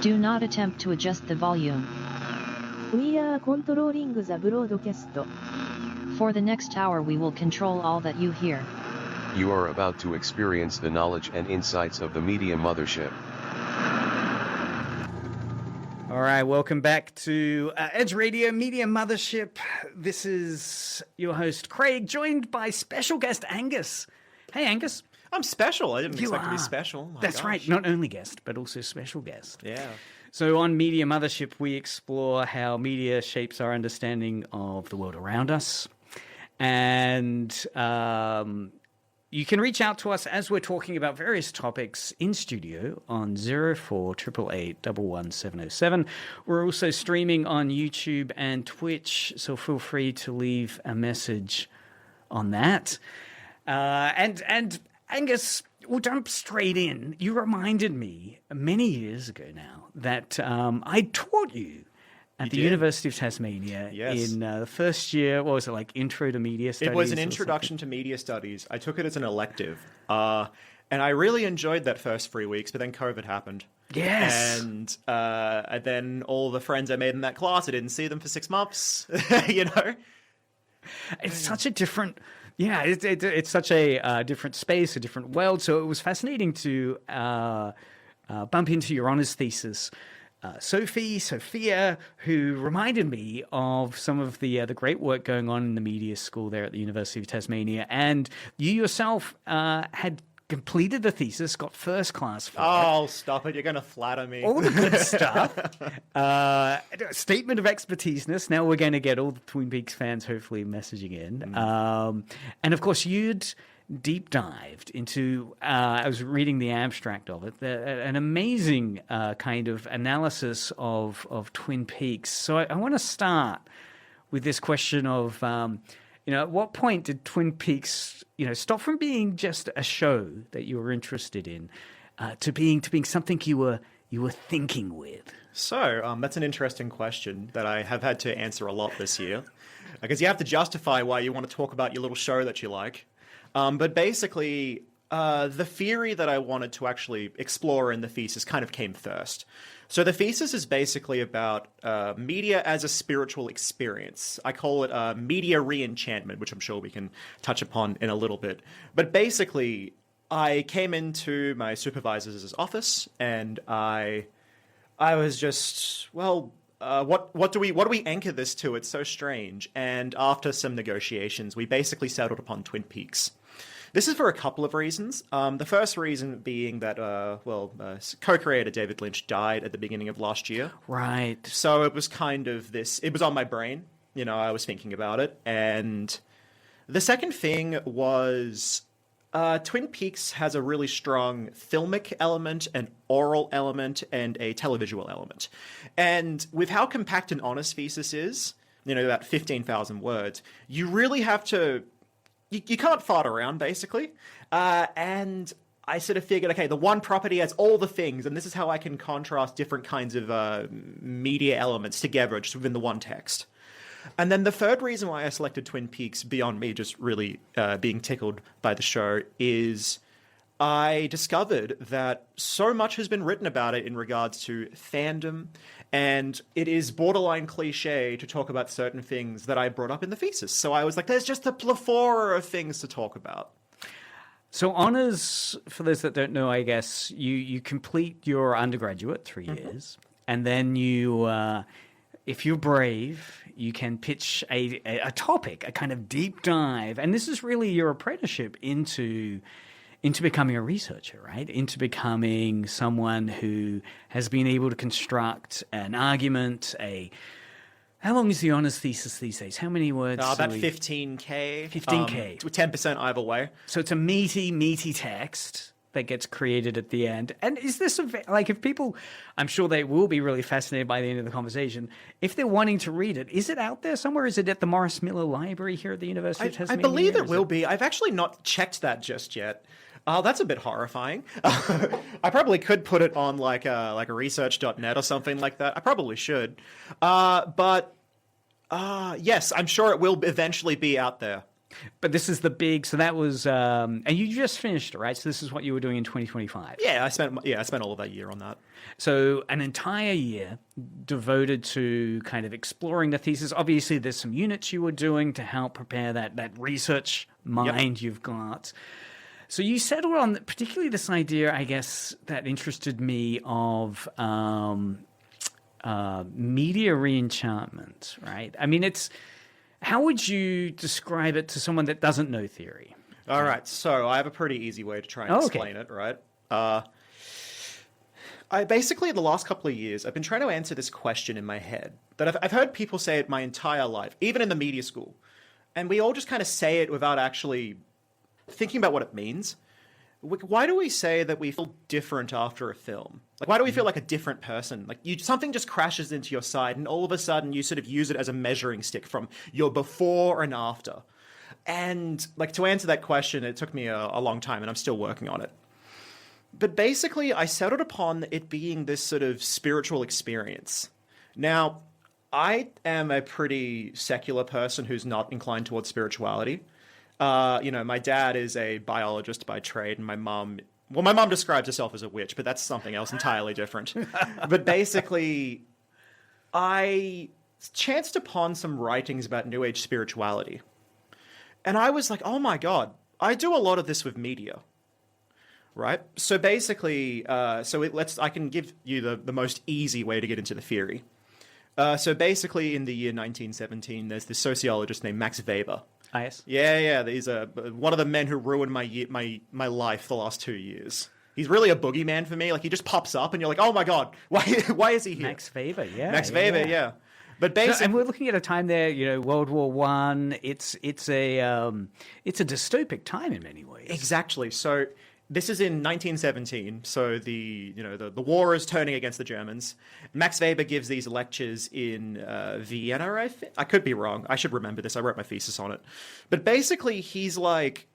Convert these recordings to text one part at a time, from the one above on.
Do not attempt to adjust the volume. We are controlling the broadcast. For the next hour we will control all that you hear. You are about to experience the knowledge and insights of the Media Mothership. All right, welcome back to Edge Radio Media Mothership. This is your host, Craig, joined by special guest Angus. Hey, Angus. I'm special. I didn't expect to be special. That's right. Not only guest, but also special guest. Yeah. So on Media Mothership, we explore how media shapes our understanding of the world around us. And you can reach out to us as we're talking about various topics in studio on 0488811707. We're also streaming on YouTube and Twitch, so feel free to leave a message on that. And Angus, we'll jump straight in. You reminded me many years ago now that I taught you at the University of Tasmania in the first year. What was it, like Intro to Media Studies? It was an introduction to media studies. I took it as an elective. And I really enjoyed that first 3 weeks, but then COVID happened. Yes. And then all the friends I made in that class, I didn't see them for 6 months, you know? It's such a different... Yeah, it's such a different space, a different world. So it was fascinating to bump into your honours thesis, Sophia, who reminded me of some of the great work going on in the media school there at the University of Tasmania. And you yourself had completed the thesis, got first class for it. Oh, stop it. You're going to flatter me. All the good stuff. Statement of expertiseness. Now we're going to get all the Twin Peaks fans hopefully messaging in. And of course, you'd deep dived into, I was reading the abstract of it, an amazing kind of analysis of Twin Peaks. So I want to start with this question of, at what point did Twin Peaks, stop from being just a show that you were interested in, to being something you were thinking with? So that's an interesting question that I have had to answer a lot this year, because you have to justify why you want to talk about your little show that you like. But basically, the theory that I wanted to actually explore in the thesis kind of came first. So the thesis is basically about media as a spiritual experience. I call it media re-enchantment, which I'm sure we can touch upon in a little bit. But basically, I came into my supervisor's office and I was just, what do we anchor this to? It's so strange. And after some negotiations, we basically settled upon Twin Peaks. This is for a couple of reasons. The first reason being that, co-creator David Lynch died at the beginning of last year. Right. So it was kind of it was on my brain. I was thinking about it. And the second thing was Twin Peaks has a really strong filmic element, an oral element, and a televisual element. And with how compact an honors thesis is, about 15,000 words, you really have to... You can't fart around, basically. And I sort of figured, okay, the one property has all the things, and this is how I can contrast different kinds of media elements together just within the one text. And then the third reason why I selected Twin Peaks, beyond me just really being tickled by the show, is I discovered that so much has been written about it in regards to fandom, and it is borderline cliche to talk about certain things that I brought up in the thesis. So I was like, there's just a plethora of things to talk about. So honors, for those that don't know, I guess, you complete your undergraduate 3 years, and then you, if you're brave, you can pitch a topic, a kind of deep dive. And this is really your apprenticeship into becoming a researcher, right? Into becoming someone who has been able to construct an argument, how long is the honors thesis these days? How many words? About 15K. 15K. 10% either way. So it's a meaty text that gets created at the end. And is this, if people, I'm sure they will be really fascinated by the end of the conversation, if they're wanting to read it, is it out there somewhere? Is it at the Morris Miller Library here at the University of Tasmania? I believe it will be. I've actually not checked that just yet. That's a bit horrifying. I probably could put it on like a research.net or something like that. I probably should. But yes, I'm sure it will eventually be out there. But this is the big. So that was, and you just finished it, right? So this is what you were doing in 2025. Yeah, I spent all of that year on that. So an entire year devoted to kind of exploring the thesis. Obviously, there's some units you were doing to help prepare that research mind you've got. So you settled on particularly this idea, I guess, that interested me of media re-enchantment, right? I mean, how would you describe it to someone that doesn't know theory? All right, so I have a pretty easy way to try and explain it, right? I basically, the last couple of years, I've been trying to answer this question in my head that I've heard people say it my entire life, even in the media school. And we all just kind of say it without actually thinking about what it means. Why do we say that we feel different after a film? Like, why do we feel like a different person? Like, something just crashes into your side, and all of a sudden you sort of use it as a measuring stick from your before and after. And, like, to answer that question, it took me a long time, and I'm still working on it. But basically, I settled upon it being this sort of spiritual experience. Now, I am a pretty secular person who's not inclined towards spirituality. My dad is a biologist by trade, and my mom describes herself as a witch, but that's something else entirely different. But basically, I chanced upon some writings about New Age spirituality. And I was like, oh my God, I do a lot of this with media. Right? So basically, I can give you the most easy way to get into the theory. So basically, in the year 1917, there's this sociologist named Max Weber. Ah, yes. Yeah. He's one of the men who ruined my life the last 2 years. He's really a boogeyman for me. Like, he just pops up, and you're like, oh my God, why is he here? Max Weber, yeah. Max Weber, yeah. But basically, and we're looking at a time there, World War I. It's a dystopic time in many ways. Exactly. So this is in 1917, so the war is turning against the Germans. Max Weber gives these lectures in Vienna, I think. I could be wrong. I should remember this. I wrote my thesis on it. But basically, he's like,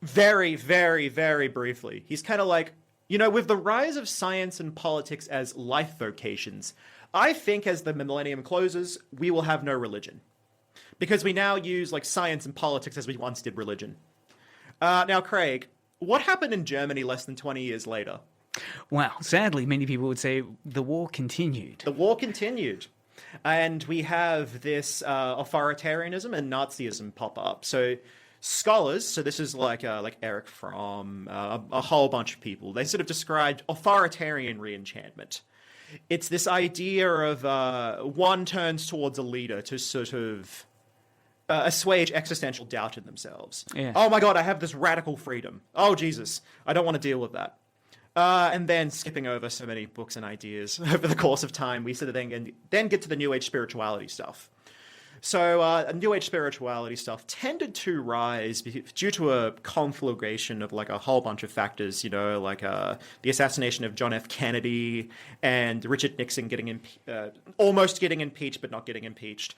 very, very, very briefly, he's kind of like, with the rise of science and politics as life vocations, I think as the millennium closes, we will have no religion. Because we now use like science and politics as we once did religion. Now, Craig, what happened in Germany less than 20 years later? Well, sadly, many people would say the war continued. The war continued. And we have this authoritarianism and Nazism pop up. So scholars, so this is like Eric Fromm, a whole bunch of people, they sort of described authoritarian re-enchantment. It's this idea of one turns towards a leader to sort of assuage existential doubt in themselves. Yeah. Oh my God, I have this radical freedom. Oh Jesus, I don't want to deal with that. And then skipping over so many books and ideas over the course of time, we sort of then get to the New Age spirituality stuff. So New Age spirituality stuff tended to rise due to a conflagration of like a whole bunch of factors, like the assassination of John F. Kennedy and Richard Nixon almost getting impeached but not getting impeached.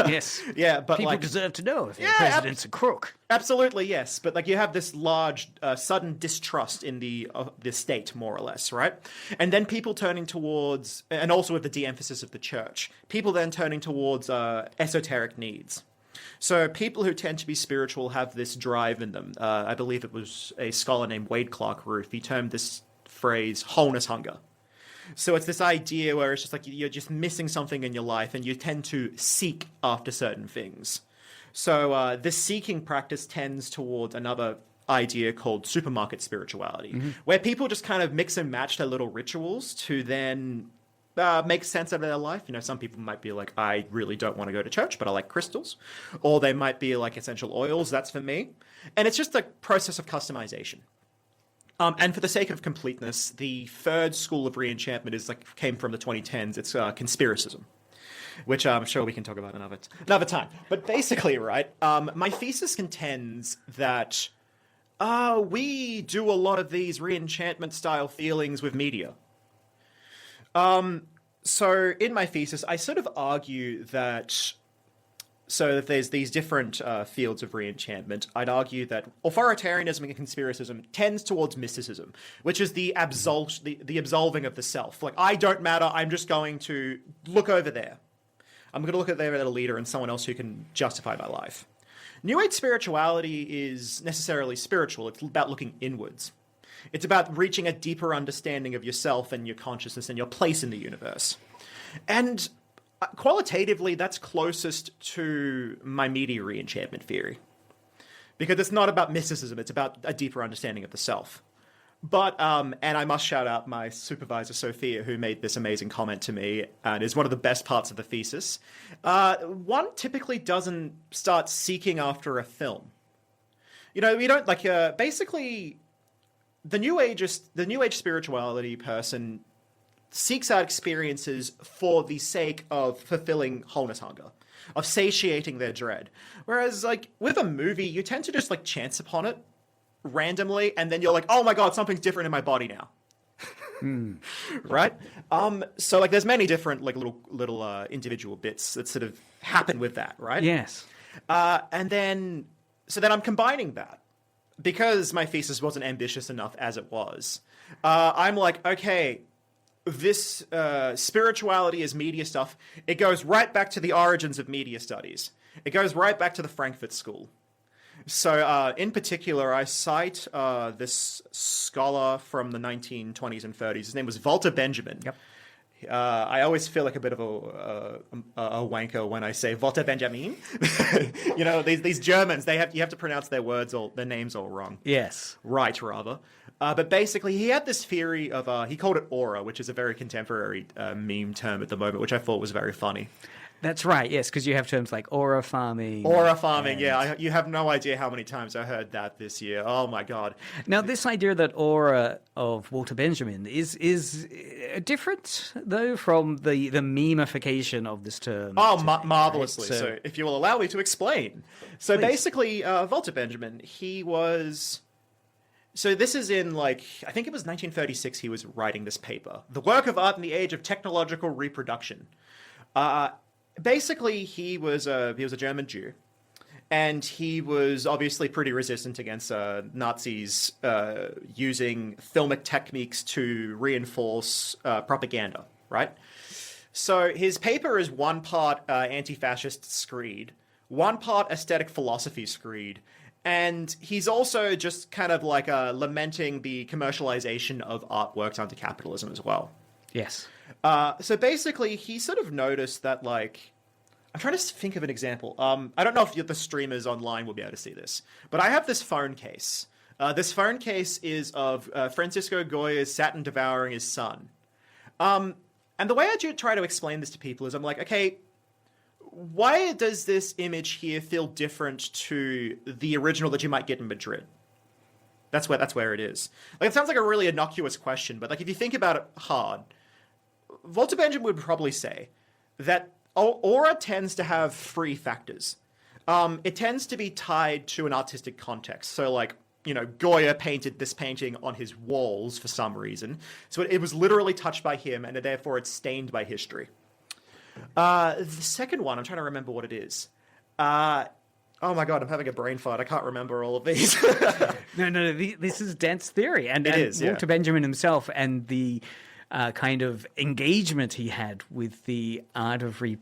Yes. Yeah, but people deserve to know if the president's a crook. Absolutely, yes. But like you have this large, sudden distrust in the state, more or less, right? And then people turning towards, and also with the de-emphasis of the church, people then turning towards esoteric needs. So people who tend to be spiritual have this drive in them. I believe it was a scholar named Wade Clark Ruth. He termed this phrase wholeness hunger. So it's this idea where it's just like you're just missing something in your life and you tend to seek after certain things. So this seeking practice tends towards another idea called supermarket spirituality, where people just kind of mix and match their little rituals to then make sense of their life. Some people might be like, I really don't want to go to church, but I like crystals. Or they might be like essential oils. That's for me. And it's just a process of customization. And for the sake of completeness, the third school of re-enchantment came from the 2010s. It's conspiracism, which I'm sure we can talk about another time. But basically, right, my thesis contends that we do a lot of these re-enchantment style feelings with media. So in my thesis, I sort of argue that there's these different fields of re-enchantment. I'd argue that authoritarianism and conspiracism tends towards mysticism, which is the absolving of the self. Like, I don't matter, I'm just going to look over there. I'm going to look at their leader and someone else who can justify my life. New Age spirituality is necessarily spiritual. It's about looking inwards. It's about reaching a deeper understanding of yourself and your consciousness and your place in the universe. And qualitatively, that's closest to my media re-enchantment theory. Because it's not about mysticism, it's about a deeper understanding of the self. But, and I must shout out my supervisor, Sophia, who made this amazing comment to me, and is one of the best parts of the thesis. One typically doesn't start seeking after a film. You know, we don't, like, basically, the New Age spirituality person seeks out experiences for the sake of fulfilling wholeness hunger, of satiating their dread. Whereas, like, with a movie, you tend to just, like, chance upon it randomly, and then you're like, oh my god, something's different in my body now. Right? So, like, there's many different, like, little individual bits that sort of happen with that, right? Yes. And then I'm combining that. Because my thesis wasn't ambitious enough as it was, I'm like, okay, this spirituality is media stuff. It goes right back to the origins of media studies. It goes right back to the Frankfurt School. So in particular, I cite this scholar from the 1920s and 30s. His name was Walter Benjamin. Yep. I always feel like a bit of a wanker when I say Walter Benjamin. You know, these Germans, you have to pronounce their names all wrong. Yes. Right, rather. But basically, he had this theory of, he called it aura, which is a very contemporary meme term at the moment, which I thought was very funny. That's right, yes, because you have terms like aura farming. Aura farming, yeah. You have no idea how many times I heard that this year. Oh, my God. Now, this idea that aura of Walter Benjamin is different, though, from the memification of this term. Oh, today, marvelously. Right? So if you will allow me to explain. So Please. basically, Walter Benjamin, he was... So this is in, like, I think it was 1936 he was writing this paper. The Work of Art in the Age of Technological Reproduction. Basically, he was a German Jew, and he was obviously pretty resistant against Nazis using filmic techniques to reinforce propaganda, right? So his paper is one part anti-fascist screed, one part aesthetic philosophy screed, and he's also just kind of like lamenting the commercialization of artworks under capitalism as well. Yes. So basically, he sort of noticed that, like, I'm trying to think of an example. I don't know if the streamers online will be able to see this, but I have this phone case. This phone case is of Francisco Goya's Saturn devouring his son. And the way I try to explain this to people is I'm like, okay, why does this image here feel different to the original that you might get in Madrid? That's where it is. Like, it sounds like a really innocuous question, but like if you think about it hard, Walter Benjamin would probably say that aura tends to have three factors. It tends to be tied to an artistic context. So, like, you know, Goya painted this painting on his walls for some reason. So it was literally touched by him, and therefore it's stained by history. The second one, I'm trying to remember what it is. Oh my god, I'm having a brain fart. I can't remember all of these. No, this is dense theory. And it is, Walter Benjamin himself and the kind of engagement he had with the art of the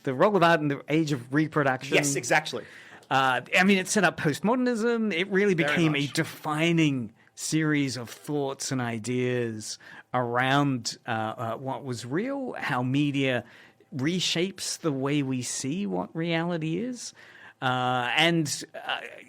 role of art in the age of reproduction. Yes, exactly. I mean, it set up postmodernism. It really became a defining series of thoughts and ideas around what was real, how media reshapes the way we see what reality is. And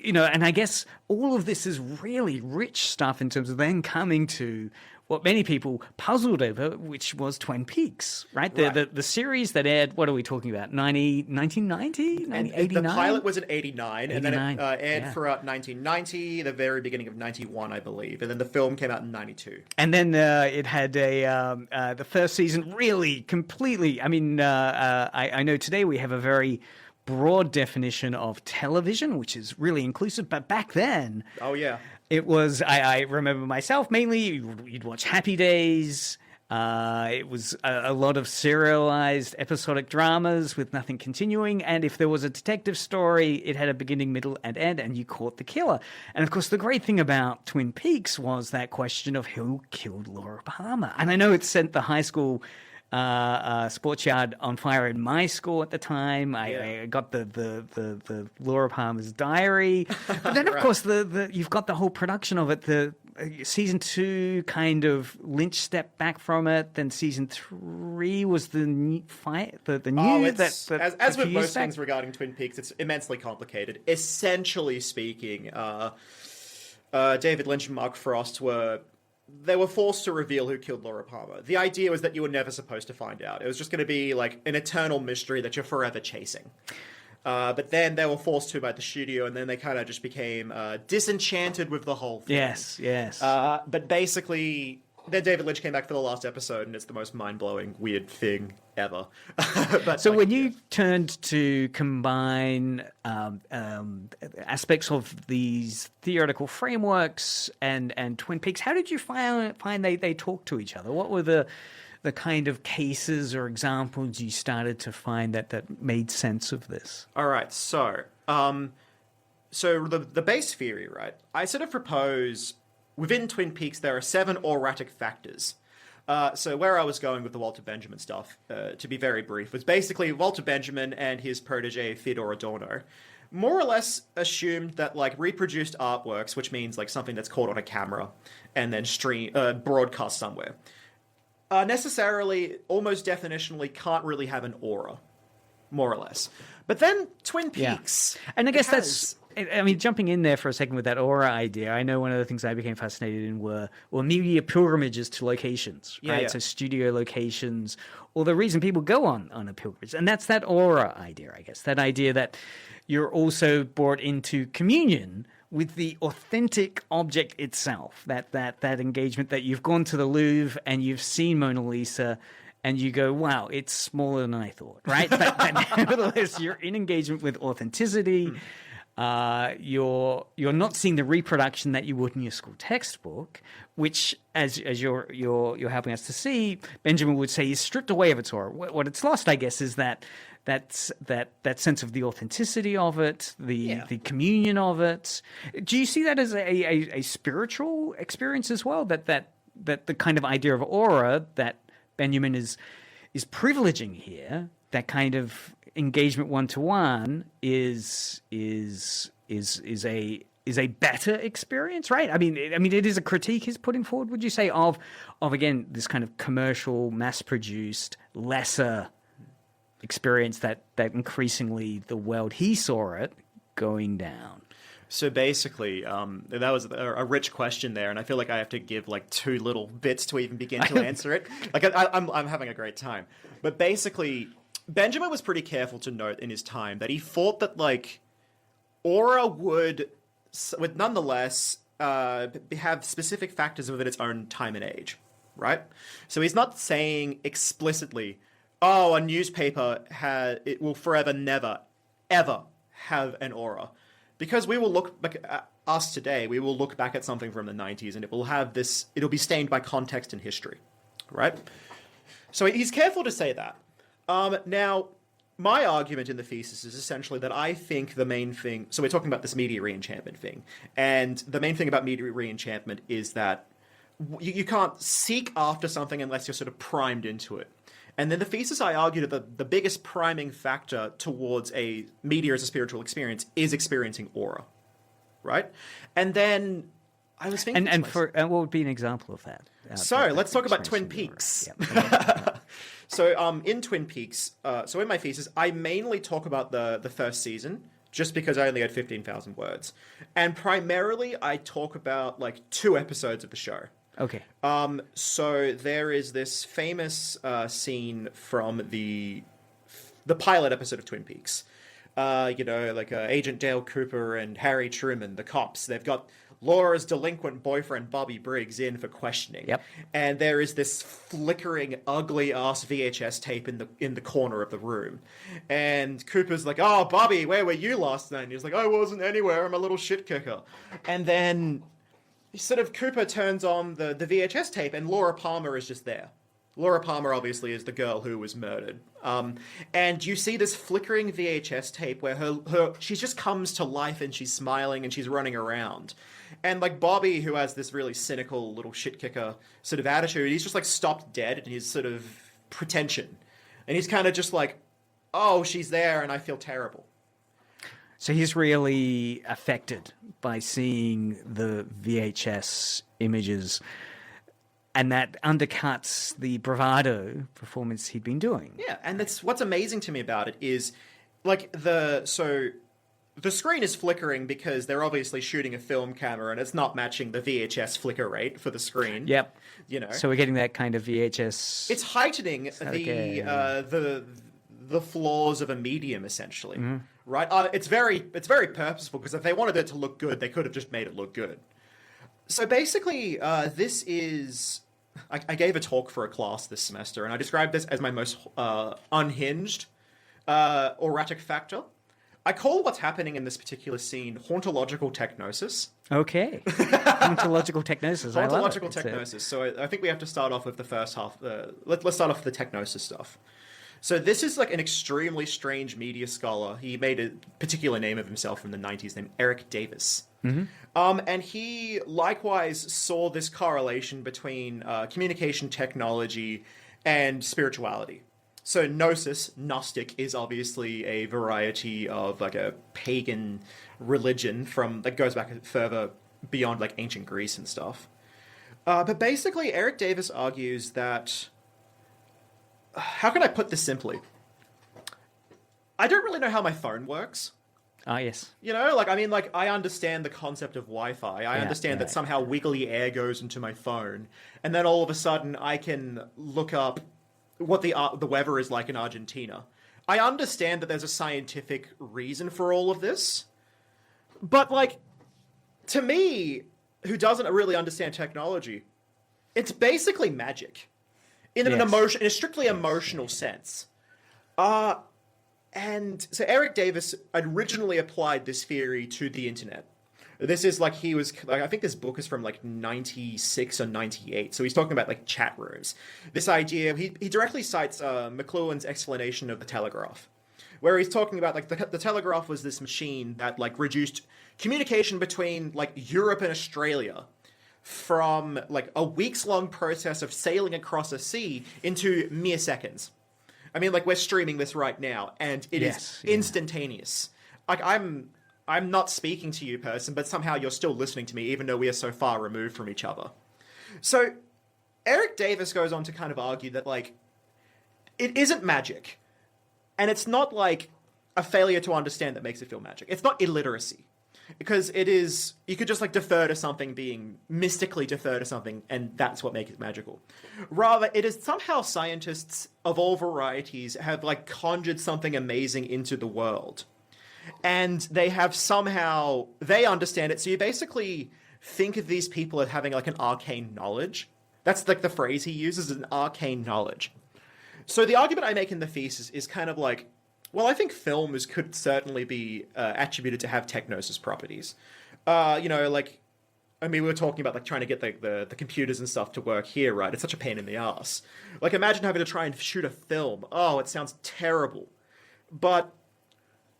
I guess all of this is really rich stuff in terms of then coming to what many people puzzled over, which was Twin Peaks, right? The series that aired, what are we talking about, 1990? 89? The pilot was in 89, and then it aired yeah. throughout 1990, the very beginning of 91, I believe. And then the film came out in 92. And then it had the first season really completely, I mean, I know today we have a very broad definition of television, which is really inclusive, but back then... Oh, yeah. It was, I remember myself, mainly you'd watch Happy Days. It was a lot of serialized episodic dramas with nothing continuing. And if there was a detective story, it had a beginning, middle, and end, and you caught the killer. And of course, the great thing about Twin Peaks was that question of who killed Laura Palmer. And I know it sent the high school Sports Yard on fire in my school at the time. I got the Laura Palmer's Diary. But then, of course, you've got the whole production of it. The season 2 kind of Lynch stepped back from it. Then season 3 was the new as with most things regarding Twin Peaks, it's immensely complicated. Essentially speaking, David Lynch and Mark Frost were forced to reveal who killed Laura Palmer. The idea was that you were never supposed to find out. It was just going to be like an eternal mystery that you're forever chasing. But then they were forced to by the studio, and then they kind of just became disenchanted with the whole thing. Yes. But basically, then David Lynch came back for the last episode, and it's the most mind-blowing, weird thing ever. But so when you turned to combine aspects of these theoretical frameworks and Twin Peaks, how did you find they talk to each other? What were the kind of cases or examples you started to find that made sense of this? All right, so the base theory, right? I sort of propose within Twin Peaks there are 7 auratic factors. So where I was going with the Walter Benjamin stuff, to be very brief, was basically Walter Benjamin and his protege Theodore Adorno more or less assumed that like reproduced artworks, which means like something that's caught on a camera and then broadcast somewhere, necessarily, almost definitionally, can't really have an aura, more or less. But then Twin Peaks... Yeah. And I guess that's... I mean, jumping in there for a second with that aura idea, I know one of the things I became fascinated in were media pilgrimages to locations, right? Yeah. So studio locations, or the reason people go on a pilgrimage. And that's that aura idea, I guess. That idea that you're also brought into communion with the authentic object itself, that engagement that you've gone to the Louvre and you've seen Mona Lisa and you go, wow, it's smaller than I thought, right? but nevertheless, you're in engagement with authenticity. You're not seeing the reproduction that you would in your school textbook, which, as you're helping us to see, Benjamin would say is stripped away of its aura. What it's lost, I guess, is that sense of the authenticity of it, the communion of it. Do you see that as a spiritual experience as well? That the kind of idea of aura that Benjamin is privileging here, that kind of engagement one-to-one is a better experience, right? I mean, it is a critique he's putting forward. Would you say of again this kind of commercial, mass-produced, lesser experience that increasingly the world he saw it going down? So basically, that was a rich question there, and I feel like I have to give like 2 little bits to even begin to answer it. Like I'm having a great time, but basically, Benjamin was pretty careful to note in his time that he thought that like aura would nonetheless have specific factors within its own time and age, right? So he's not saying explicitly, oh, a newspaper it will forever never ever have an aura. Because we will look back at us today, we will look back at something from the 90s and it'll be stained by context and history, right? So he's careful to say that. Now, my argument in the thesis is essentially that I think the main thing... So we're talking about this media re-enchantment thing. And the main thing about media re-enchantment is that you can't seek after something unless you're sort of primed into it. And then the thesis I argued that the biggest priming factor towards a media as a spiritual experience is experiencing aura, right? And then I was thinking... And what would be an example of that? So let's talk about Twin Peaks. Yeah. So in Twin Peaks, so in my thesis, I mainly talk about the first season, just because I only had 15,000 words. And primarily I talk about like 2 episodes of the show. Okay. So there is this famous scene from the pilot episode of Twin Peaks. Agent Dale Cooper and Harry Truman, the cops. They've got Laura's delinquent boyfriend Bobby Briggs in for questioning. Yep. And there is this flickering, ugly-ass VHS tape in the corner of the room. And Cooper's like, "Oh, Bobby, where were you last night?" And he's like, "I wasn't anywhere. I'm a little shit kicker." And then sort of Cooper turns on the VHS tape and Laura Palmer is just there. Laura Palmer obviously is the girl who was murdered. And you see this flickering VHS tape where she just comes to life and she's smiling and she's running around. And like Bobby, who has this really cynical little shit kicker sort of attitude, he's just like stopped dead and he's sort of pretension. And he's kind of just like, oh, she's there and I feel terrible. So he's really affected by seeing the VHS images, and that undercuts the bravado performance he'd been doing. Yeah, and that's what's amazing to me about it is, like, the screen is flickering because they're obviously shooting a film camera and it's not matching the VHS flicker rate for the screen. Yep. You know, So we're getting that kind of VHS. it's heightening the flaws of a medium, essentially. Right? It's very purposeful, because if they wanted it to look good, they could have just made it look good. So basically, this is... I gave a talk for a class this semester, and I described this as my most unhinged auratic factor. I call what's happening in this particular scene hauntological technosis. Okay. Hauntological technosis. I love it. Hauntological technosis. So I think we have to start off with the first half. Let's start off with the technosis stuff. So this is like an extremely strange media scholar. He made a particular name of himself in the 90s named Eric Davis. And he likewise saw this correlation between communication technology and spirituality. So Gnosis, Gnostic, is obviously a variety of like a pagan religion that goes back further beyond like ancient Greece and stuff. But basically, Eric Davis argues that... How can I put this simply? I don't really know how my phone works. Ah, yes. You know, like, I mean, like, I understand the concept of Wi-Fi. I understand that somehow wiggly air goes into my phone, and then all of a sudden I can look up what the weather is like in Argentina. I understand that there's a scientific reason for all of this, but, like, to me, who doesn't really understand technology, it's basically magic. In a strictly emotional sense. And so Eric Davis originally applied this theory to the internet. This is like I think this book is from like 96 or 98. So he's talking about like chat rooms. This idea, he directly cites McLuhan's explanation of the telegraph, where he's talking about like the telegraph was this machine that like reduced communication between like Europe and Australia from like a weeks-long process of sailing across a sea into mere seconds. I mean, like, we're streaming this right now, and it is instantaneous. Like, I'm not speaking to you, person, but somehow you're still listening to me, even though we are so far removed from each other. So, Eric Davis goes on to kind of argue that, like, it isn't magic, and it's not, like, a failure to understand that makes it feel magic. It's not illiteracy. Because it is, you could just like mystically defer to something, and that's what makes it magical. Rather, it is somehow scientists of all varieties have like conjured something amazing into the world. And they understand it. So you basically think of these people as having like an arcane knowledge. That's like the phrase he uses, an arcane knowledge. So the argument I make in the thesis is kind of like, well, I think films could certainly be attributed to have technosis properties. You know, like, I mean, we were talking about like trying to get the computers and stuff to work here, right? It's such a pain in the ass. Like, imagine having to try and shoot a film. Oh, it sounds terrible. But,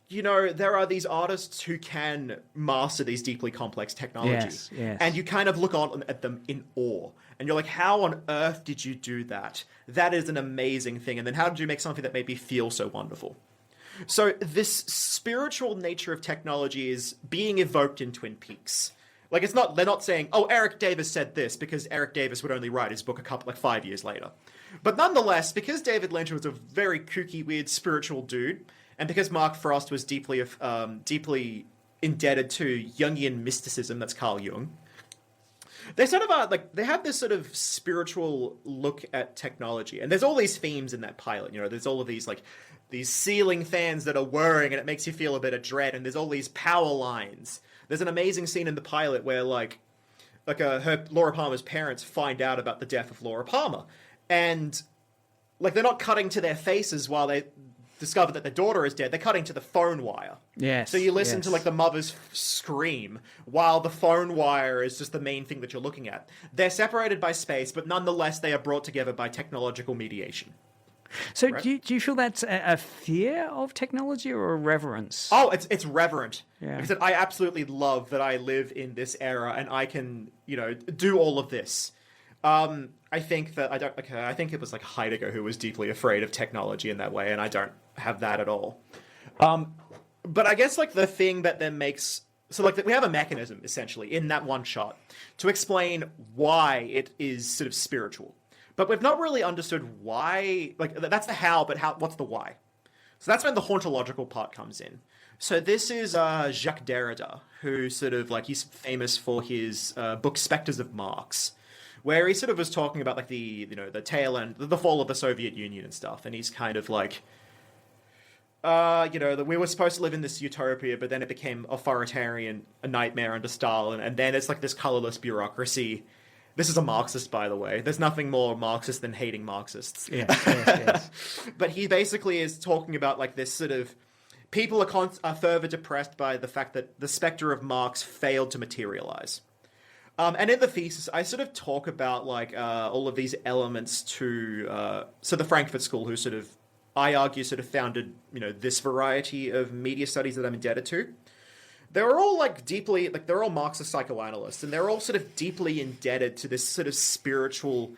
you know, there are these artists who can master these deeply complex technologies. Yes. And you kind of look on at them in awe. And you're like, how on earth did you do that? That is an amazing thing. And then how did you make something that made me feel so wonderful? So this spiritual nature of technology is being evoked in Twin Peaks. Like, they're not saying, oh, Eric Davis said this, because Eric Davis would only write his book 5 years later. But nonetheless, because David Lynch was a very kooky, weird spiritual dude, and because Mark Frost was deeply indebted to Jungian mysticism, that's Carl Jung, they sort of they have this sort of spiritual look at technology. And there's all these themes in that pilot, you know, there's all of these these ceiling fans that are whirring and it makes you feel a bit of dread, and there's all these power lines. There's an amazing scene in the pilot where Laura Palmer's parents find out about the death of Laura Palmer, and like they're not cutting to their faces while they discover that their daughter is dead. They're cutting to the phone wire. Yes. So you listen to like the mother's scream while the phone wire is just the main thing that you're looking at. They're separated by space, but nonetheless they are brought together by technological mediation. So Right? do you feel that's a fear of technology or a reverence? Oh, it's reverent. Yeah. Like I said, I absolutely love that I live in this era and I can, you know, do all of this. I think that I don't. Okay, I think it was like Heidegger who was deeply afraid of technology in that way, and I don't have that at all. But I guess like the thing that then makes so like we have a mechanism essentially in that one shot to explain why it is sort of spiritual, but we've not really understood why. Like that's the how, but what's the why? So that's when the hauntological part comes in. So this is Jacques Derrida, who sort of like he's famous for his book Spectres of Marx, where he sort of was talking about like the tail end, the fall of the Soviet Union and stuff, and he's kind of like, that we were supposed to live in this utopia, but then it became authoritarian, a nightmare under Stalin, and then it's like this colorless bureaucracy. This is a Marxist, by the way. There's nothing more Marxist than hating Marxists. Yes. But he basically is talking about like this sort of people are further depressed by the fact that the specter of Marx failed to materialize. And in the thesis, I sort of talk about like all of these elements to so the Frankfurt School, who sort of I argue sort of founded this variety of media studies that I'm indebted to. They're all like deeply like they're all Marxist psychoanalysts, and they're all sort of deeply indebted to this sort of spiritual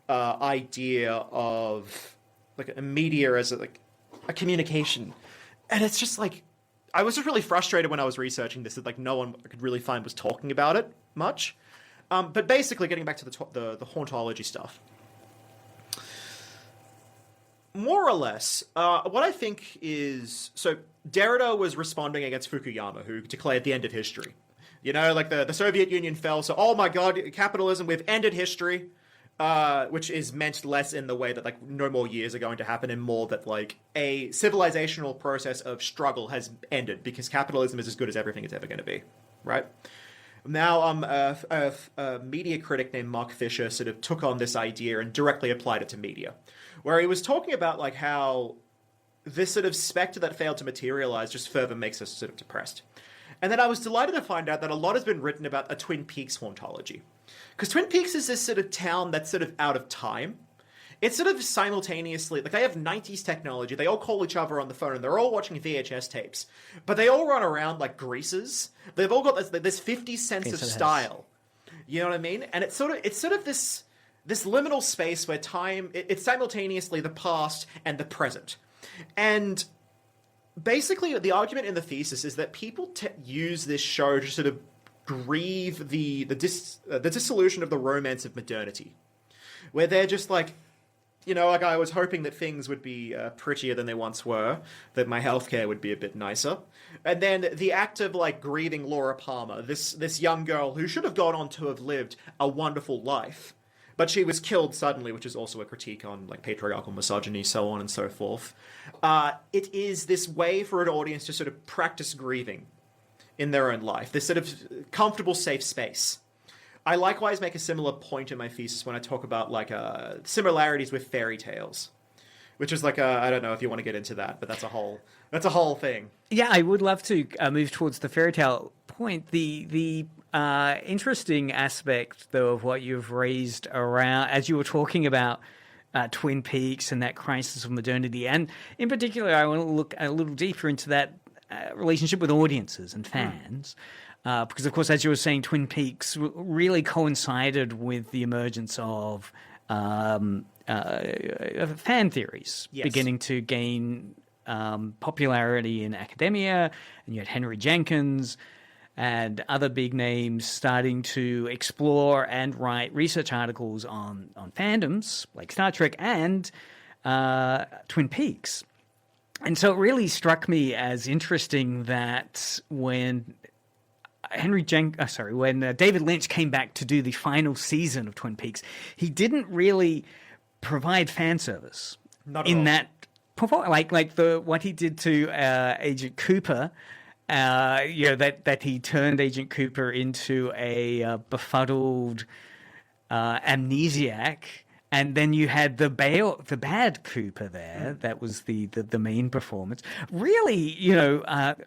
idea of like a media as a communication. And it's just like I was just really frustrated when I was researching this that like no one I could really find was talking about it much. But basically, getting back to the hauntology stuff, more or less, what I think is so Derrida was responding against Fukuyama, who declared the end of history. Like the Soviet Union fell, so oh my god, capitalism, we've ended history, which is meant less in the way that like no more years are going to happen, and more that like a civilizational process of struggle has ended because capitalism is as good as everything it's ever going to be, right? Now, a media critic named Mark Fisher sort of took on this idea and directly applied it to media, where he was talking about like how this sort of specter that failed to materialize just further makes us sort of depressed. And then I was delighted to find out that a lot has been written about a Twin Peaks hauntology. Because Twin Peaks is this sort of town that's sort of out of time. It's sort of simultaneously, like they have 90s technology, they all call each other on the phone, and they're all watching VHS tapes. But they all run around like greasers. They've all got this 50s sense of style. You know what I mean? And it's sort of this liminal space where time, it's simultaneously the past and the present. And basically the argument in the thesis is that people use this show to sort of grieve the dissolution of the romance of modernity. Where they're just like, like I was hoping that things would be prettier than they once were, that my healthcare would be a bit nicer. And then the act of like grieving Laura Palmer, this young girl who should have gone on to have lived a wonderful life, but she was killed suddenly, which is also a critique on like patriarchal misogyny, so on and so forth. It is this way for an audience to sort of practice grieving in their own life, this sort of comfortable, safe space. I likewise make a similar point in my thesis when I talk about like similarities with fairy tales, which is like I don't know if you want to get into that, but that's a whole thing. Yeah, I would love to move towards the fairy tale point. The interesting aspect, though, of what you've raised around as you were talking about Twin Peaks and that crisis of modernity, and in particular, I want to look a little deeper into that relationship with audiences and fans. Because, of course, as you were saying, Twin Peaks really coincided with the emergence of fan theories beginning to gain popularity in academia. And you had Henry Jenkins and other big names starting to explore and write research articles on fandoms like Star Trek and Twin Peaks. And so it really struck me as interesting that when when David Lynch came back to do the final season of Twin Peaks, he didn't really provide fan service in that, like what he did to Agent Cooper. That he turned Agent Cooper into a befuddled amnesiac. And then you had the bad Cooper there. That was the main performance. Really,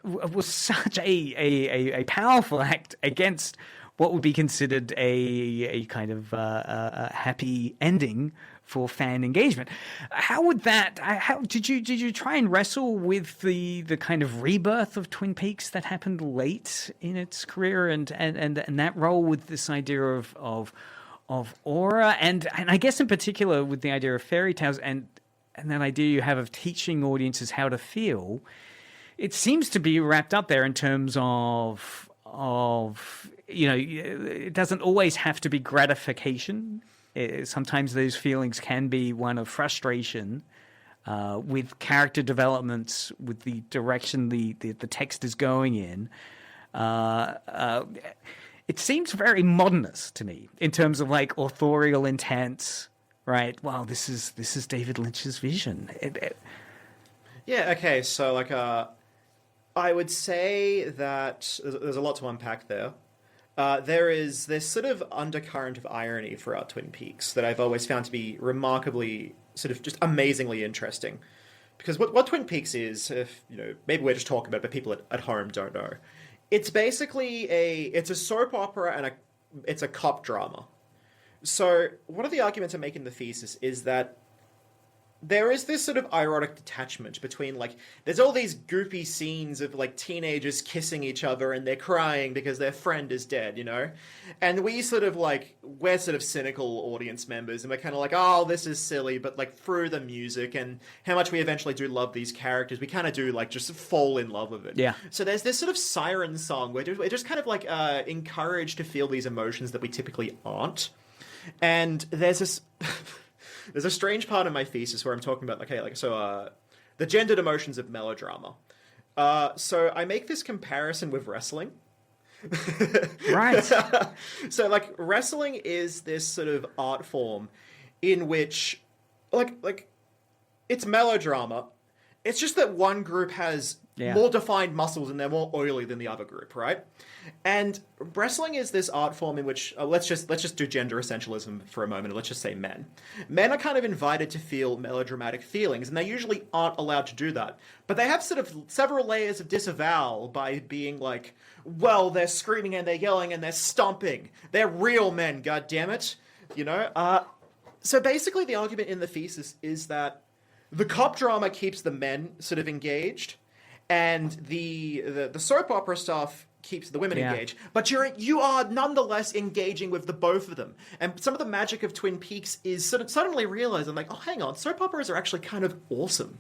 was such a powerful act against what would be considered a kind of a happy ending for fan engagement. How did you try and wrestle with the kind of rebirth of Twin Peaks that happened late in its career and that role with this idea of aura, and I guess in particular with the idea of fairy tales and that idea you have of teaching audiences how to feel, it seems to be wrapped up there in terms of it doesn't always have to be gratification. Sometimes those feelings can be one of frustration with character developments, with the direction the text is going in. It seems very modernist to me in terms of like authorial intent, right? Wow, this is David Lynch's vision. Yeah. Okay. So like, I would say that there's a lot to unpack there. There is this sort of undercurrent of irony throughout Twin Peaks that I've always found to be remarkably, sort of just amazingly interesting. Because what Twin Peaks is, if maybe we're just talking about it, but people at home don't know. It's basically it's a soap opera and it's a cop drama. So one of the arguments I make in the thesis is that there is this sort of ironic detachment between, like, there's all these goopy scenes of, like, teenagers kissing each other and they're crying because their friend is dead, And we're sort of cynical audience members and we're kind of like, oh, this is silly, but, like, through the music and how much we eventually do love these characters, we kind of do, like, just fall in love with it. Yeah. So there's this sort of siren song where we're just kind of, like, encouraged to feel these emotions that we typically aren't. And there's this... There's a strange part of my thesis where I'm talking about, the gendered emotions of melodrama. So I make this comparison with wrestling. Right. So, like, wrestling is this sort of art form in which, like, it's melodrama. It's just that one group has more defined muscles and they're more oily than the other group, right? And wrestling is this art form in which let's just do gender essentialism for a moment. Let's just say men. Men are kind of invited to feel melodramatic feelings, and they usually aren't allowed to do that. But they have sort of several layers of disavowal by being like, well, they're screaming and they're yelling and they're stomping. They're real men, goddammit. So basically, the argument in the thesis is that the cop drama keeps the men sort of engaged, and the soap opera stuff keeps the women engaged. But you are nonetheless engaging with the both of them. And some of the magic of Twin Peaks is sort of suddenly realizing, like, oh, hang on, soap operas are actually kind of awesome.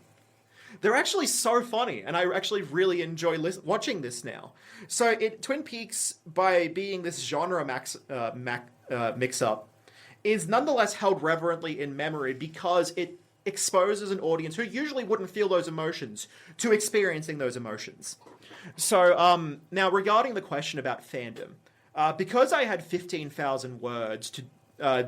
They're actually so funny, and I actually really enjoy watching this now. So Twin Peaks, by being this genre mix-up, is nonetheless held reverently in memory because it exposes an audience who usually wouldn't feel those emotions to experiencing those emotions. So now regarding the question about fandom, because I had 15,000 words to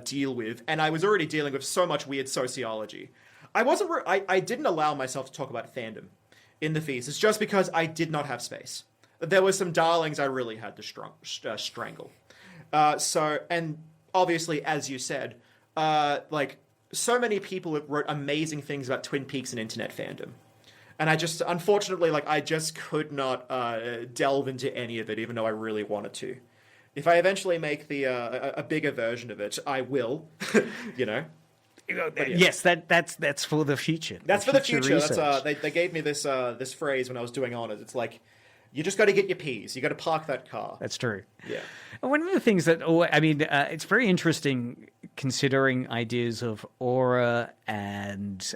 deal with, and I was already dealing with so much weird sociology, I didn't allow myself to talk about fandom in the thesis just because I did not have space. There were some darlings I really had to strangle. And obviously, as you said, so many people wrote amazing things about Twin Peaks and internet fandom. And unfortunately, I just could not delve into any of it, even though I really wanted to. If I eventually make a bigger version of it, I will, But, yeah. Yes, that's for the future. That's for the future. Research. They gave me this phrase when I was doing honors. It's like, you just got to get your P's. You got to park that car. That's true. Yeah. One of the things that, it's very interesting considering ideas of aura and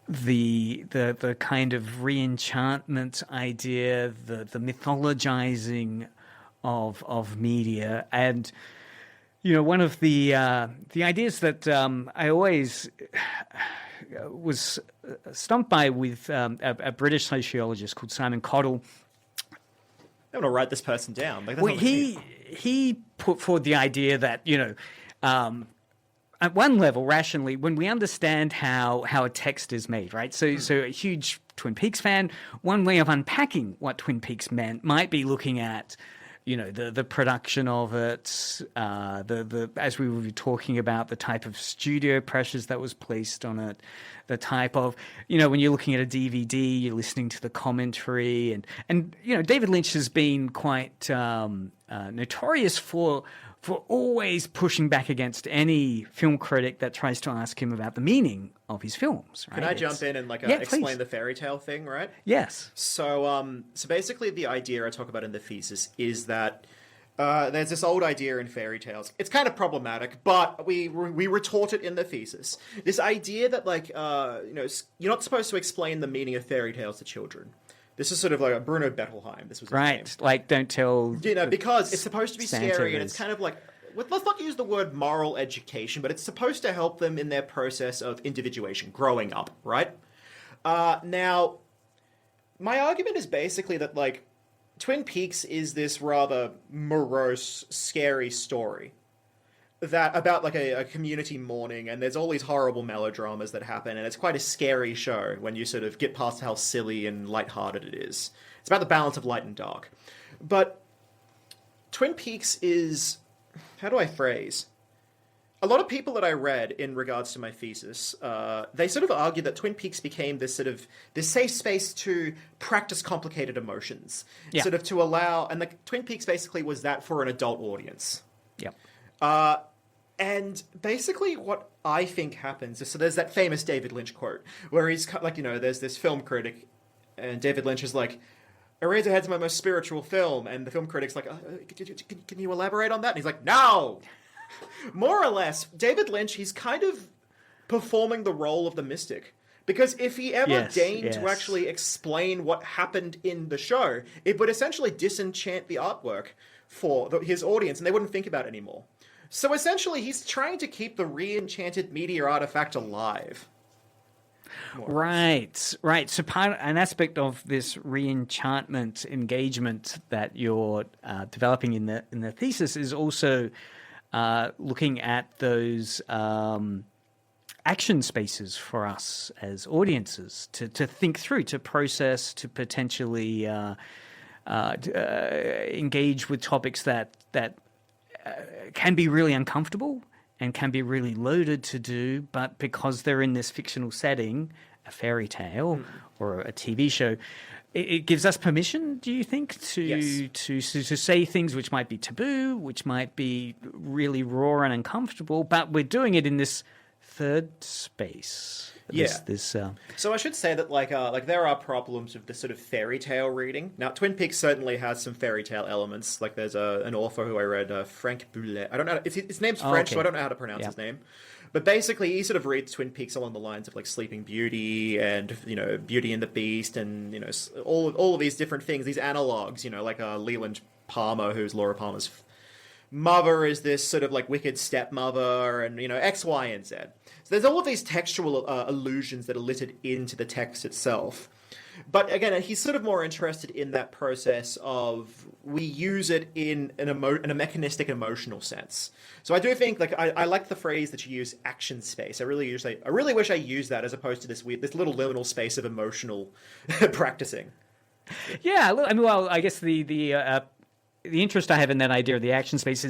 the kind of re-enchantment idea, the mythologizing of media, and one of the ideas that I always was stumped by with a British sociologist called Simon Cottle. I'm going to write this person down. He put forward the idea that, at one level, rationally, when we understand how a text is made, right? So a huge Twin Peaks fan, one way of unpacking what Twin Peaks meant might be looking at, the production of it, as we were talking about, the type of studio pressures that was placed on it, the type of, when you're looking at a DVD, you're listening to the commentary, and David Lynch has been quite notorious for always pushing back against any film critic that tries to ask him about the meaning of his films. Right? Can I jump in and explain the fairy tale thing, right? Yes. So basically the idea I talk about in the thesis is that There's this old idea in fairy tales. It's kind of problematic, but we retort it in the thesis. This idea that, like, you're not supposed to explain the meaning of fairy tales to children. This is sort of like a Bruno Bettelheim. This was his name. Like, don't tell. Because it's supposed to be Santa scary, and is- it's kind of like, let's not use the word moral education, but it's supposed to help them in their process of individuation, growing up, right? Now, my argument is basically that, like, Twin Peaks is this rather morose, scary story that about like a community mourning, and there's all these horrible melodramas that happen, and it's quite a scary show when you sort of get past how silly and lighthearted it is. It's about the balance of light and dark. But Twin Peaks is, how do I phrase? A lot of people that I read in regards to my thesis, they sort of argue that Twin Peaks became this safe space to practice complicated emotions, sort of to allow, and the Twin Peaks basically was that for an adult audience. Yep. And basically what I think happens is, so there's that famous David Lynch quote where he's like, there's this film critic, and David Lynch is like, Eraserhead's my most spiritual film, and the film critic's like, can you elaborate on that? And he's like, no! More or less, David Lynch, he's kind of performing the role of the mystic. Because if he ever deigned to actually explain what happened in the show, it would essentially disenchant the artwork for his audience, and they wouldn't think about it anymore. So essentially, he's trying to keep the re-enchanted media artifact alive. Right. So an aspect of this re-enchantment engagement that you're developing in the thesis is also looking at those action spaces for us as audiences to think through, to process, to potentially engage with topics that can be really uncomfortable and can be really loaded to do, but because they're in this fictional setting, a fairy tale or a TV show, it gives us permission, do you think, to say things which might be taboo, which might be really raw and uncomfortable, but we're doing it in this third space. So I should say that like there are problems with this sort of fairy tale reading. Now, Twin Peaks certainly has some fairy tale elements. Like there's an author who I read, Frank Boulet. I don't know if his name's French, so I don't know how to pronounce his name. But basically, he sort of reads Twin Peaks along the lines of like Sleeping Beauty and Beauty and the Beast and all of these different things, these analogs. Like Leland Palmer, who's Laura Palmer's mother, is this sort of like wicked stepmother, and X, Y, and Z. So there's all of these textual allusions that are littered into the text itself. But again, he's sort of more interested in that process of we use it in a mechanistic emotional sense. So I do think I like the phrase that you use, action space. I really wish I used that as opposed to this little liminal space of emotional practicing. Yeah, I mean, well, I guess the interest I have in that idea of the action space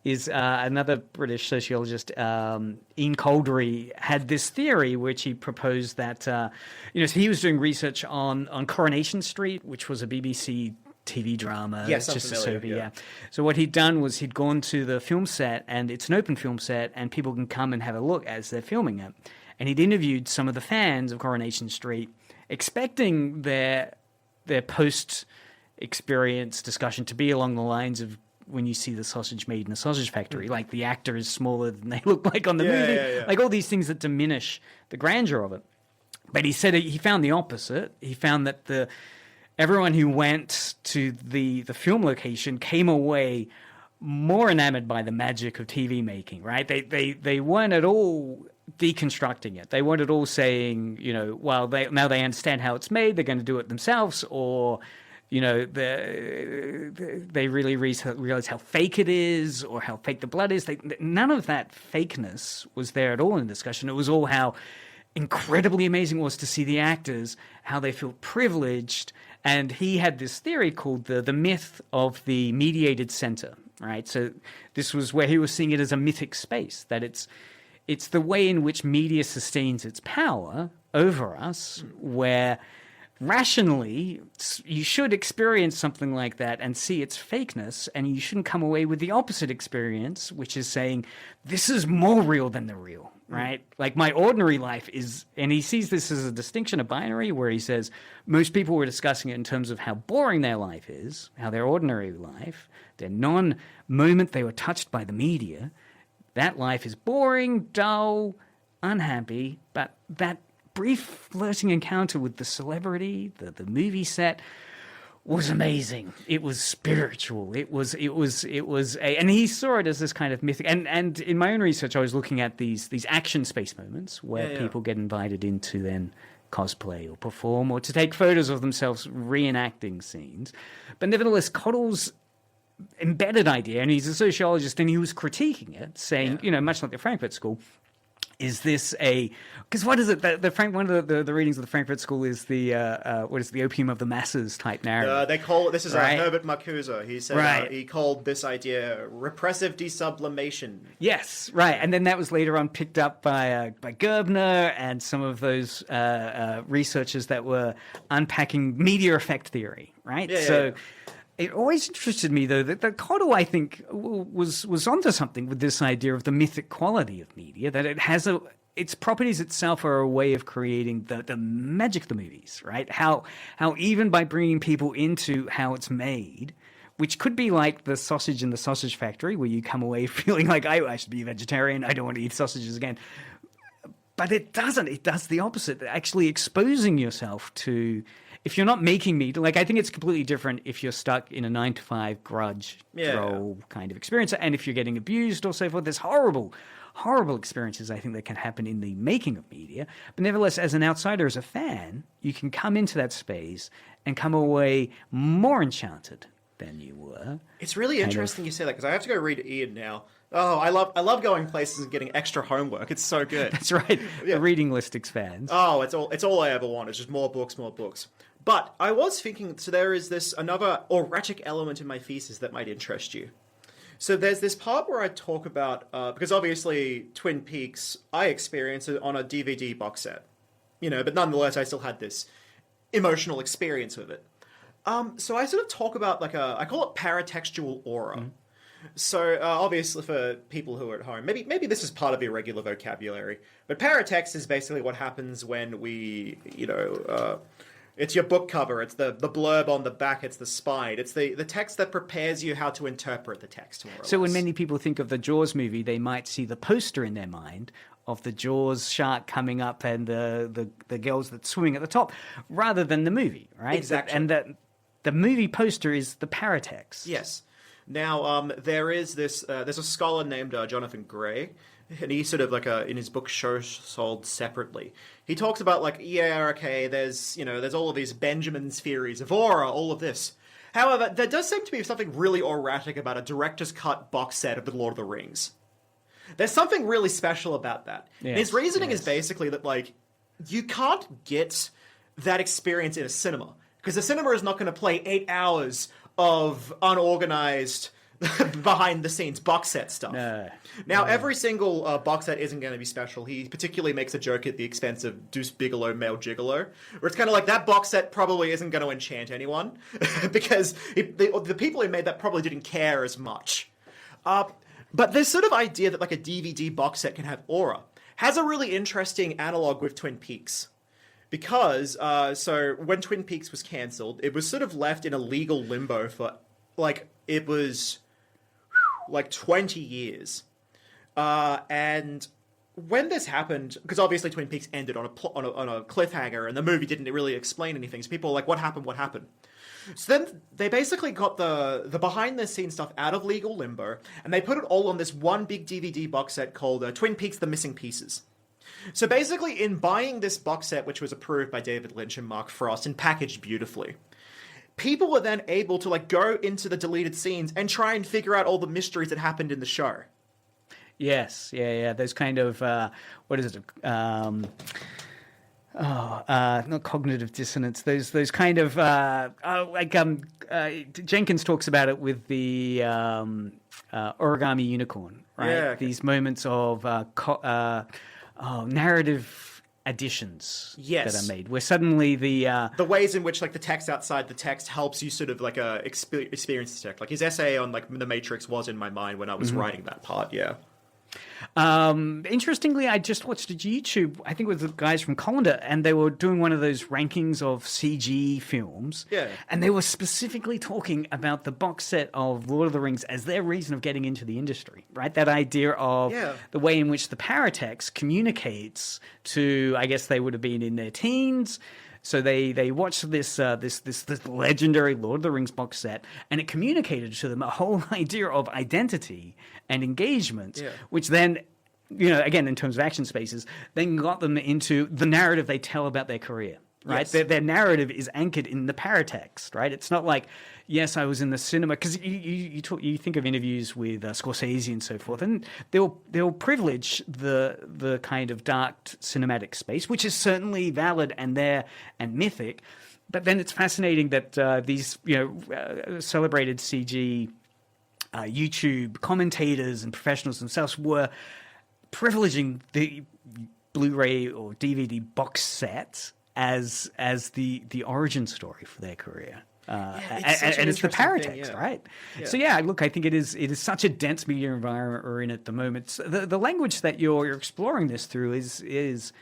is another British sociologist, Ian Coldery, had this theory which he proposed that, so he was doing research on Coronation Street, which was a BBC TV drama. Yes, just I'm familiar, soapy, yeah. So what he'd done was he'd gone to the film set, and it's an open film set, and people can come and have a look as they're filming it. And he'd interviewed some of the fans of Coronation Street, expecting their post experience discussion to be along the lines of when you see the sausage made in a sausage factory, like the actor is smaller than they look like on the movie, like all these things that diminish the grandeur of it. But he said he found the opposite. He found that everyone who went to the film location came away more enamored by the magic of TV making, right? They weren't at all deconstructing it. They weren't at all saying, well, now they understand how it's made, they're going to do it themselves, or they really realize how fake it is or how fake the blood is. None of that fakeness was there at all in the discussion. It was all how incredibly amazing it was to see the actors, how they feel privileged. And he had this theory called the myth of the mediated center, right? So this was where he was seeing it as a mythic space, that it's the way in which media sustains its power over us, where rationally, you should experience something like that and see its fakeness, and you shouldn't come away with the opposite experience, which is saying, this is more real than the real, right? Like, my ordinary life is, and he sees this as a distinction, a binary, where he says most people were discussing it in terms of how boring their life is, how their ordinary life, their non-moment they were touched by the media, that life is boring, dull, unhappy, but that brief flirting encounter with the celebrity, the movie set, was amazing. It was spiritual. It was and he saw it as this kind of mythic. And in my own research, I was looking at these action space moments where people get invited in to then cosplay or perform or to take photos of themselves reenacting scenes. But nevertheless, Cottle's embedded idea, and he's a sociologist, and he was critiquing it, saying, much like the Frankfurt School, is this because what is it? One of the readings of the Frankfurt School is the opium of the masses type narrative. They call it, this is right? Herbert Marcuse. He said he called this idea repressive desublimation. Yes, right. And then that was later on picked up by Gerbner and some of those researchers that were unpacking media effect theory, right? It always interested me, though, that Cottle, I think, was onto something with this idea of the mythic quality of media, that it has its properties itself are a way of creating the magic of the movies, right? How even by bringing people into how it's made, which could be like the sausage in the sausage factory, where you come away feeling like, I should be a vegetarian, I don't want to eat sausages again. But it doesn't. It does the opposite, actually exposing yourself to... If you're not making meat, like, I think it's completely different if you're stuck in a 9-to-5 grudge role kind of experience, and if you're getting abused or so forth. There's horrible experiences, I think, that can happen in the making of media. But nevertheless, as an outsider, as a fan, you can come into that space and come away more enchanted than you were. It's really interesting you say that, because I have to go read Ian now. Oh, I love going places and getting extra homework. It's so good. That's right. The Reading Listics fans. Oh, it's all I ever want. It's just more books. But I was thinking, so there is this another auratic element in my thesis that might interest you. So there's this part where I talk about, because obviously Twin Peaks, I experienced it on a DVD box set, but nonetheless I still had this emotional experience with it. So I sort of talk about I call it paratextual aura. Mm-hmm. So obviously for people who are at home, maybe this is part of your regular vocabulary, but paratext is basically what happens when we, it's your book cover, it's the blurb on the back, it's the spine, it's the text that prepares you how to interpret the text, more or So less. when many people think of the Jaws movie, they might see the poster in their mind of the Jaws shark coming up and the girls that swimming at the top, rather than the movie, right? Exactly. And that the movie poster is the paratext. Yes. Now, there is this. There's a scholar named Jonathan Gray, and he sort of in his book Show Sold Separately, he talks about there's all of these Benjamin's theories of aura, all of this. However, there does seem to be something really auratic about a director's cut box set of The Lord of the Rings. There's something really special about that. Yes, his reasoning is basically that you can't get that experience in a cinema, because the cinema is not going to play 8 hours of unorganized behind-the-scenes box set stuff. Now, every single box set isn't going to be special. He particularly makes a joke at the expense of Deuce Bigalow, Male Gigolo, where it's kind of like that box set probably isn't going to enchant anyone, because the people who made that probably didn't care as much. But this sort of idea that a DVD box set can have aura has a really interesting analog with Twin Peaks. Because, so when Twin Peaks was cancelled, it was sort of left in a legal limbo for, 20 years. And when this happened, because obviously Twin Peaks ended on a cliffhanger, and the movie didn't really explain anything, so people were like, what happened? So then they basically got the behind-the-scenes stuff out of legal limbo, and they put it all on this one big DVD box set called Twin Peaks: The Missing Pieces. So basically, in buying this box set, which was approved by David Lynch and Mark Frost and packaged beautifully, people were then able to go into the deleted scenes and try and figure out all the mysteries that happened in the show. Yes, yeah. Those kind of what is it? Not cognitive dissonance. Those kind of Jenkins talks about it with the Origami Unicorn, right? Yeah, okay. These moments of narrative additions Yes. that are made, where suddenly The ways in which like the text outside the text helps you sort of like experience the text. Like his essay on like the Matrix was in my mind when I was writing that part. Yeah. Interestingly, I just watched a YouTube, I think it was the guys from Colander, and they were doing one of those rankings of CG films. Yeah. And they were specifically talking about the box set of Lord of the Rings as their reason of getting into the industry, right? That idea of the way in which the paratext communicates to, I guess they would have been in their teens. So they watched this legendary Lord of the Rings box set, and it communicated to them a whole idea of identity and engagement, which then, again, in terms of action spaces, then got them into the narrative they tell about their career. Right, Yes. their narrative is anchored in the paratext. Right, it's not like, yes, I was in the cinema, because you think of interviews with Scorsese and so forth, and they'll privilege the kind of dark cinematic space, which is certainly valid and there and mythic. But then it's fascinating that these celebrated CG YouTube commentators and professionals themselves were privileging the Blu-ray or DVD box set as the origin story for their career. And it's the paratext, right? Yeah. So look, I think it is such a dense media environment we're in at the moment. So the language that you're exploring this through is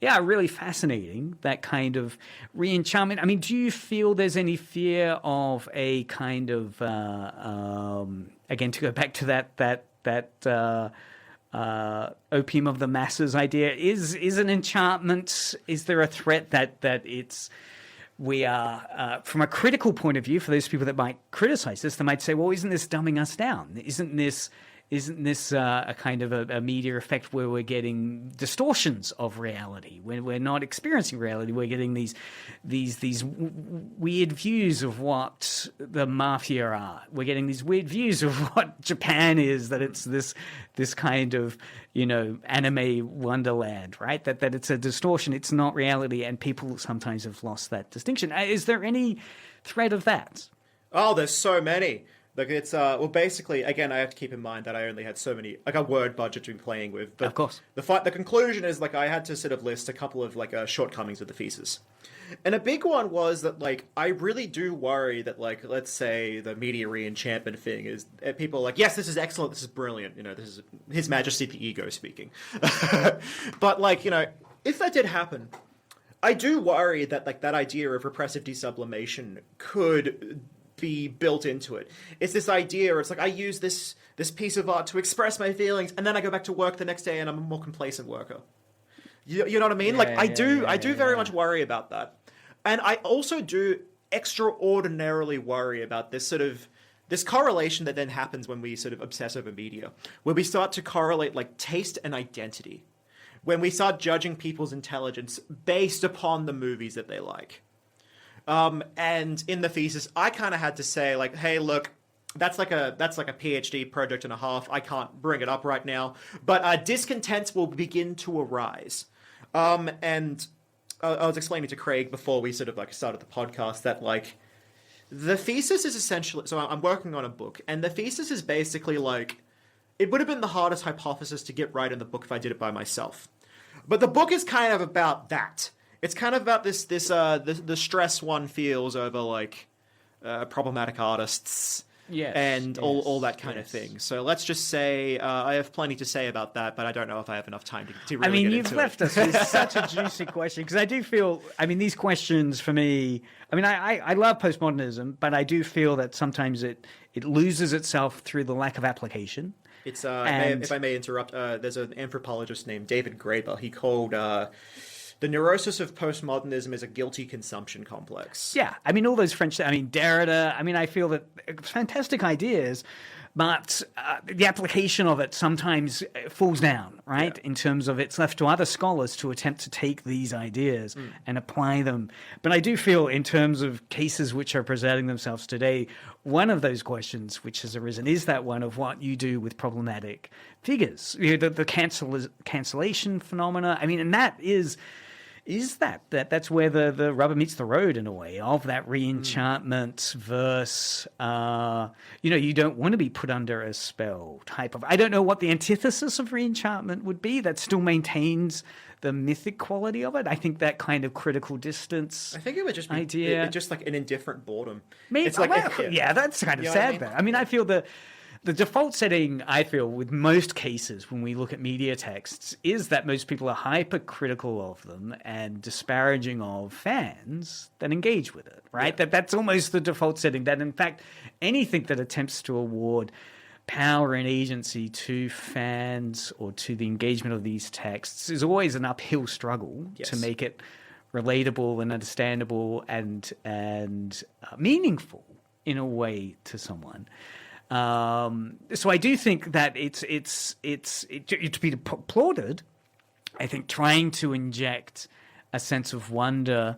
really fascinating. That kind of re-enchantment. I mean, do you feel there's any fear of a kind of again, to go back to that opium of the masses idea, is an enchantment? Is there a threat that we are from a critical point of view, for those people that might criticize this, they might say, well, isn't this dumbing us down? Isn't this a kind of a media effect where we're getting distortions of reality? When we're not experiencing reality, we're getting these weird views of what the mafia are. We're getting these weird views of what Japan is, that it's this kind of, anime wonderland, right? That it's a distortion, it's not reality, and people sometimes have lost that distinction. Is there any threat of that? Oh, there's so many. Like it's basically, again, I have to keep in mind that I only had so many, like, a word budget to be playing with. But of course, the conclusion is, like, I had to sort of list a couple of shortcomings of the thesis, and a big one was that, like, I really do worry that, like, let's say the media re-enchantment thing is people are like, yes, this is excellent, this is brilliant, this is His Majesty the Ego speaking, but like, if that did happen, I do worry that, like, that idea of repressive desublimation could be built into it. It's this idea, it's like, I use this piece of art to express my feelings, and then I go back to work the next day and I'm a more complacent worker. You know what I mean? I do very much worry about that. And I also do extraordinarily worry about this correlation that then happens when we sort of obsess over media, where we start to correlate, like, taste and identity, when we start judging people's intelligence based upon the movies that they like. And in the thesis, I kind of had to say, like, hey, look, that's like a PhD project and a half. I can't bring it up right now, but discontents will begin to arise. And I was explaining to Craig before we sort of, like, started the podcast that, like, the thesis is essentially, so I'm working on a book, and the thesis is basically, like, it would have been the hardest hypothesis to get right in the book if I did it by myself. But the book is kind of about that. It's kind of about the stress one feels over, like, problematic artists, and all that kind of thing. So let's just say I have plenty to say about that, but I don't know if I have enough time to really get into it. You've left us with such a juicy question, because I do feel, these questions for me, I love postmodernism, but I do feel that sometimes it loses itself through the lack of application. It's if I may interrupt, there's an anthropologist named David Graeber. He called the neurosis of postmodernism is a guilty consumption complex. Yeah, all those French, Derrida, I feel that fantastic ideas, but the application of it sometimes falls down, right? Yeah. In terms of it's left to other scholars to attempt to take these ideas and apply them. But I do feel, in terms of cases which are presenting themselves today, one of those questions which has arisen is that one of what you do with problematic figures. The cancellation phenomena. And that is is that's where the rubber meets the road in a way, of that re-enchantment verse. You don't want to be put under a spell type of. I don't know what the antithesis of re-enchantment would be that still maintains the mythic quality of it. I think that kind of critical distance. I think it would just be idea. Just like an indifferent boredom. Maybe, It's like that's kind of You know what sad. I mean? Though. I mean, I feel the default setting, I feel, with most cases when we look at media texts, is that most people are hypercritical of them and disparaging of fans that engage with it, right? Yeah. That's almost the default setting. That, in fact, anything that attempts to award power and agency to fans or to the engagement of these texts is always an uphill struggle Yes. to make it relatable and understandable and meaningful in a way to someone. So I do think that it's to be applauded. I think trying to inject a sense of wonder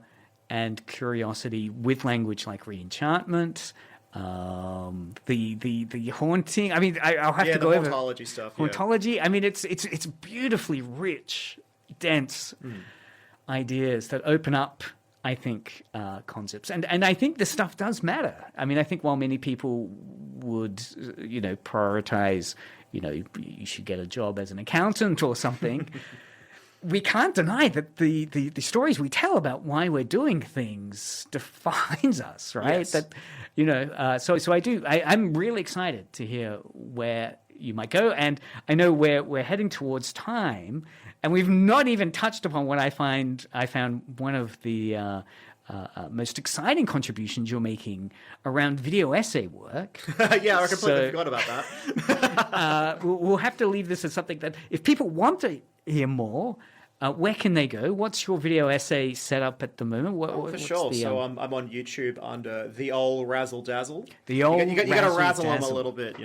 and curiosity with language like re-enchantment, the haunting. I mean, I'll have to go over hauntology stuff. hauntology. I mean, it's beautifully rich, dense ideas that open up, I think, concepts. And I think this stuff does matter. I mean, I think while many people would, prioritize, you should get a job as an accountant or something, we can't deny that the stories we tell about why we're doing things defines us, right? Yes. That, so I'm really excited to hear where you might go. And I know we're heading towards time, and we've not even touched upon what I found one of the most exciting contributions you're making around video essay work. Yeah, I completely forgot about that. We'll have to leave this as something that if people want to hear more, where can they go? What's your video essay set up at the moment? For sure. So I'm on YouTube under the old Razzle Dazzle. The old you got to razzle them a Razzle-Dazzle. little bit,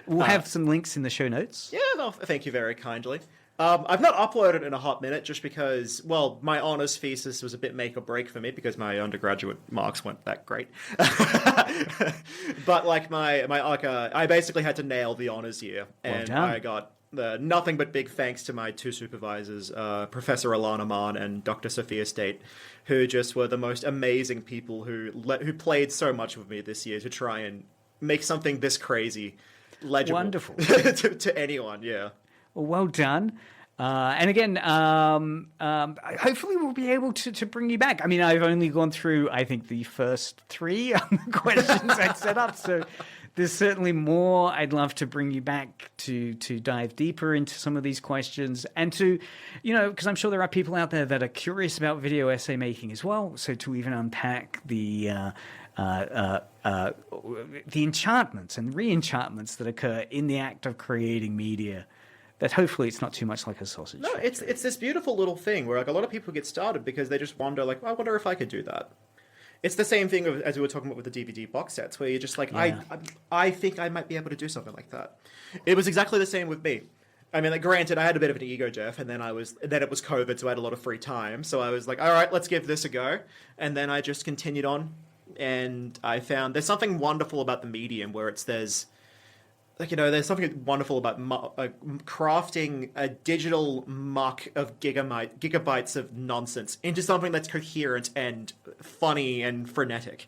We'll have some links in the show notes. Yeah, no, thank you very kindly. I've not uploaded in a hot minute just because, well, my honours thesis was a bit make or break for me because my undergraduate marks weren't that great. But I basically had to nail the honours year, and done. I got nothing but big thanks to my two supervisors, Professor Alana Mann and Dr. Sophia State, who just were the most amazing people who played so much with me this year to try and make something this crazy legible. Wonderful. to anyone, yeah. Well done. And again, hopefully we'll be able to bring you back. I mean, I've only gone through, I think, the first 3 questions I'd set up. So there's certainly more. I'd love to bring you back to dive deeper into some of these questions and to, because I'm sure there are people out there that are curious about video essay making as well. So to even unpack the enchantments and re-enchantments that occur in the act of creating media, that hopefully it's not too much like a sausage. No, it's this beautiful little thing where a lot of people get started because they just wonder I wonder if I could do that. It's the same thing as we were talking about with the DVD box sets, where you're just like, Yeah. I think I might be able to do something like that. It was exactly the same with me. I mean, granted, I had a bit of an ego, Jeff, and then it was COVID, so I had a lot of free time. So I was like, all right, let's give this a go. And then I just continued on, and I found there's something wonderful about the medium where there's something wonderful about crafting a digital muck of gigabytes of nonsense into something that's coherent and funny and frenetic.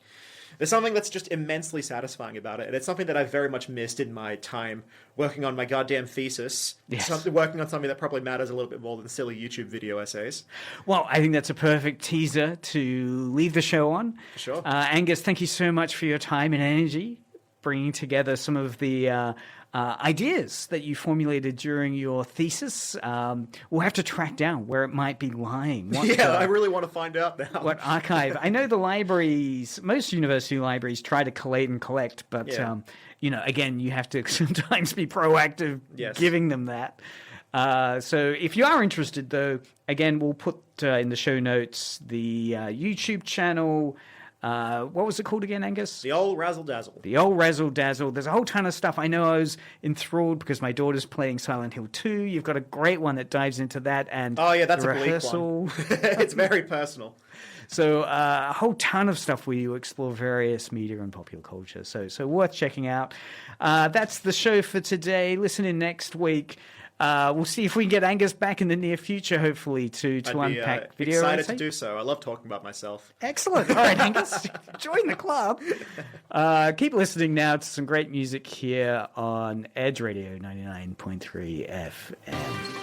There's something that's just immensely satisfying about it, and it's something that I've very much missed in my time working on my goddamn thesis. Yes. Working on something that probably matters a little bit more than silly YouTube video essays. Well, I think that's a perfect teaser to leave the show on. Sure. Angus, thank you so much for your time and energy, bringing together some of the ideas that you formulated during your thesis. We'll have to track down where it might be lying. I really want to find out now. What archive? I know the libraries, most university libraries try to collate and collect, but, Yeah. Again, you have to sometimes be proactive Yes. giving them that. So if you are interested, though, again, we'll put in the show notes the YouTube channel. What was it called again, Angus? The old Razzle Dazzle. The old Razzle Dazzle. There's a whole ton of stuff. I know I was enthralled because my daughter's playing Silent Hill 2. You've got a great one that dives into that. And Oh, yeah, that's the a bleak rehearsal. one. It's very personal. So a whole ton of stuff where you explore various media and popular culture. So worth checking out. That's the show for today. Listen in next week. We'll see if we can get Angus back in the near future, hopefully, to I'd unpack be, video. excited to do so. I love talking about myself. Excellent. All right, Angus, join the club. Keep listening now to some great music here on Edge Radio 99.3 FM.